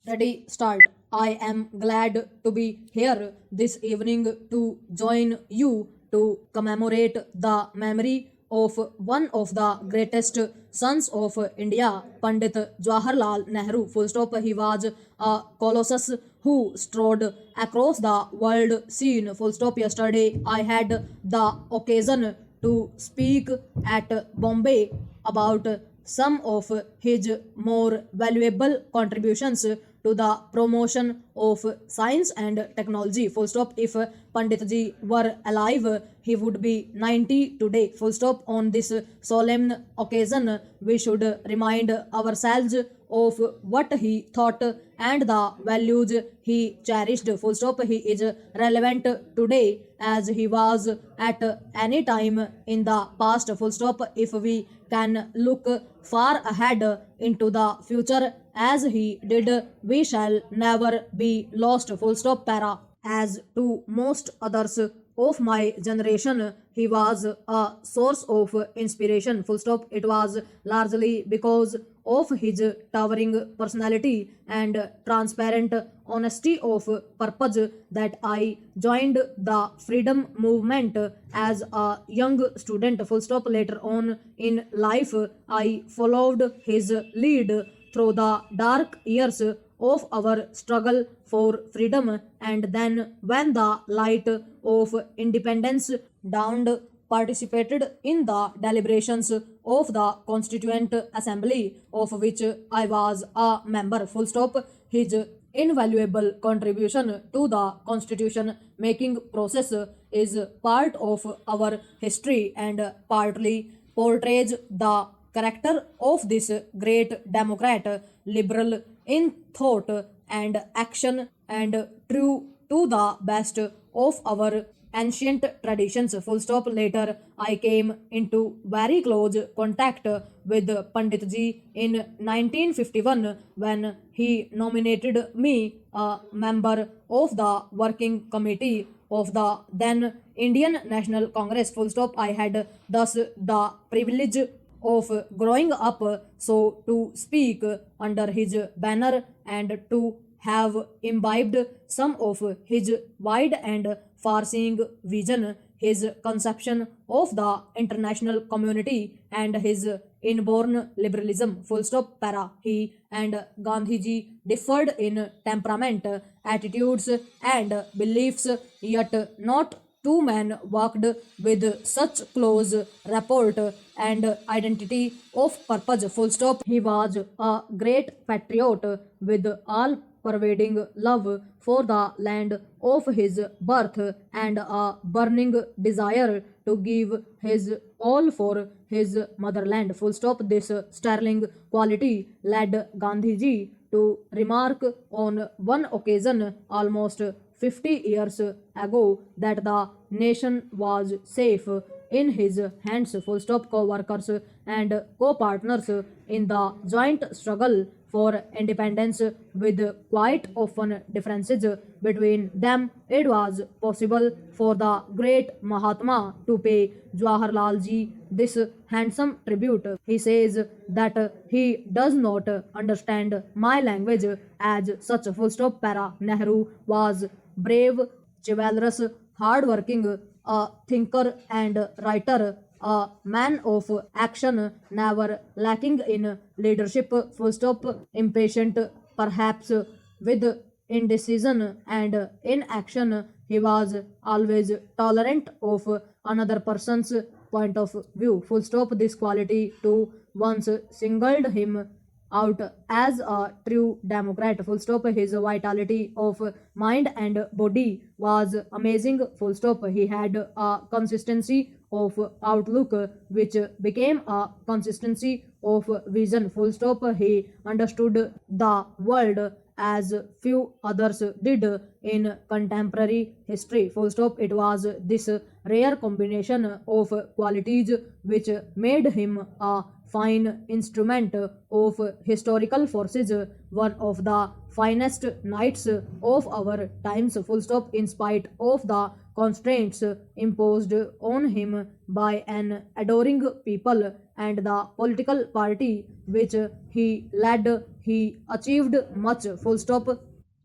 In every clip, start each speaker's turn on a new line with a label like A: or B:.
A: Ready, start. I am glad to be here this evening to join you to commemorate the memory of one of the greatest sons of India, Pandit Jawaharlal Nehru. Full stop. He was a colossus who strode across the world scene. Full stop. Yesterday, I had the occasion to speak at Bombay about some of his more valuable contributions to the promotion of science and technology. Full stop. If Pandit ji were alive, he would be 90 today. Full stop. On this solemn occasion, we should remind ourselves of what he thought and the values he cherished. Full stop. He is relevant today as he was at any time in the past. Full stop. If we can look far ahead into the future as he did, we shall never be lost. Full stop. Para. As to most others of my generation, he was a source of inspiration. Full stop. It was largely because of his towering personality and transparent honesty of purpose that I joined the freedom movement as a young student. Full stop. Later on in life, I followed his lead through the dark years of our struggle for freedom, and then when the light of independence dawned, participated in the deliberations of the Constituent Assembly, of which I was a member. Full stop. His invaluable contribution to the constitution making process is part of our history and partly portrays the character of this great democrat, liberal in thought and action, and true to the best of our ancient traditions. Full stop. Later, I came into very close contact with Pandit ji in 1951 when he nominated me a member of the working committee of the then Indian National Congress. Full stop. I had thus the privilege of growing up, so to speak, under his banner and to have imbibed some of his wide and far-seeing vision, his conception of the international community, and his inborn liberalism. Full stop. Para. He and Gandhiji differed in temperament, attitudes, and beliefs, yet not two men worked with such close rapport and identity of purpose. Full stop. He was a great patriot with all pervading love for the land of his birth and a burning desire to give his all for his motherland. Full stop. This sterling quality led Gandhiji to remark on one occasion almost 50 years ago that the nation was safe in his hands. Full stop. Co-workers and co-partners in the joint struggle for independence with quite often differences between them, it was possible for the great Mahatma to pay Jawaharlal ji this handsome tribute. He says that he does not understand my language as such. Full stop. Para. Nehru was brave, chivalrous, hardworking, a thinker and writer, a man of action, never lacking in leadership. Full stop. Impatient, perhaps with indecision and inaction, he was always tolerant of another person's point of view. Full stop. This quality too once singled him out as a true democrat. Full stop. His vitality of mind and body was amazing. Full stop. He had a consistency of outlook which became a consistency of vision. Full stop. He understood the world as few others did in contemporary history. Full stop. It was this rare combination of qualities which made him a fine instrument of historical forces, one of the finest knights of our times. Full stop. In spite of the constraints imposed on him by an adoring people and the political party which he led, he achieved much. Full stop.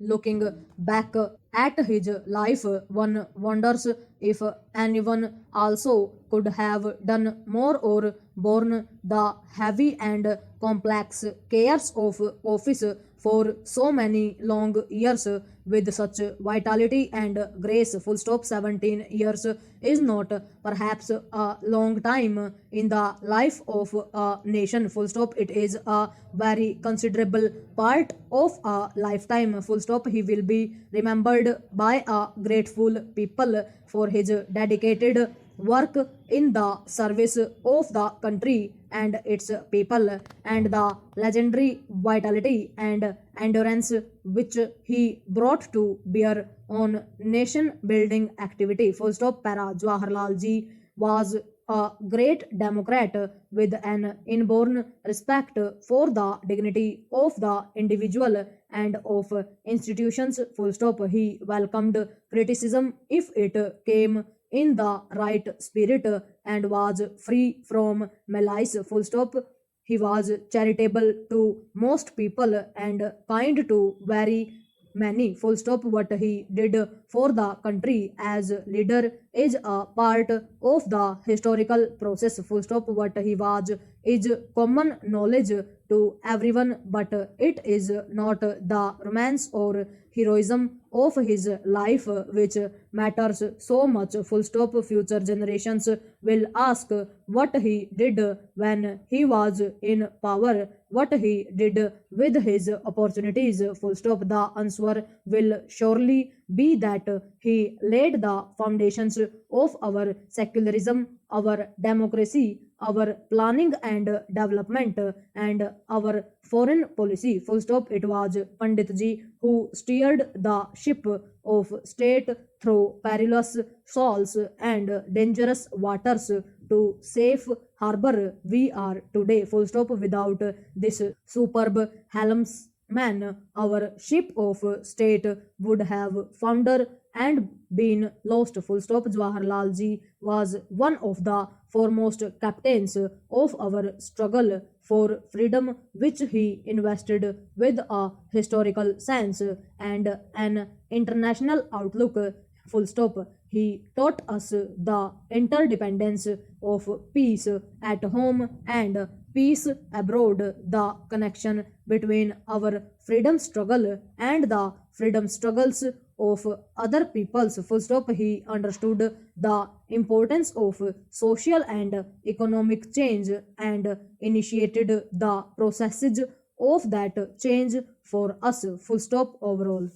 A: Looking back at his life, one wonders if anyone also could have done more or borne the heavy and complex cares of office for so many long years with such vitality and grace. Full stop. 17 years is not perhaps a long time in the life of a nation. Full stop. It is a very considerable part of a lifetime. Full stop. He will be remembered by a grateful people for his dedicated work in the service of the country and its people, and the legendary vitality and endurance which he brought to bear on nation building activity. Full stop. Para. Jawaharlal ji was a great democrat with an inborn respect for the dignity of the individual and of institutions. Full stop. He welcomed criticism if it came in the right spirit and was free from malice. Full stop. He was charitable to most people and kind to very many. Full stop. What he did for the country as leader is a part of the historical process. Full stop. What he was is common knowledge to everyone, but it is not the romance or heroism of his life which matters so much. Full stop. Future generations will ask what he did when he was in power, what he did with his opportunities. Full stop. The answer will surely be that he laid the foundations of our secularism, our democracy, our planning and development, and our foreign policy. Full stop. It was Pandit ji who steered the ship of state through perilous shoals and dangerous waters to safe harbor we are today. Full stop. Without this superb helmsman, our ship of state would have foundered and been lost. Full stop. Jawaharlal ji was one of the foremost captains of our struggle for freedom, which he invested with a historical sense and an international outlook. Full stop. He taught us the interdependence of peace at home and peace abroad, the connection between our freedom struggle and the freedom struggles of other peoples. Full stop. He understood the importance of social and economic change and initiated the processes of that change for us. Full stop. Overall.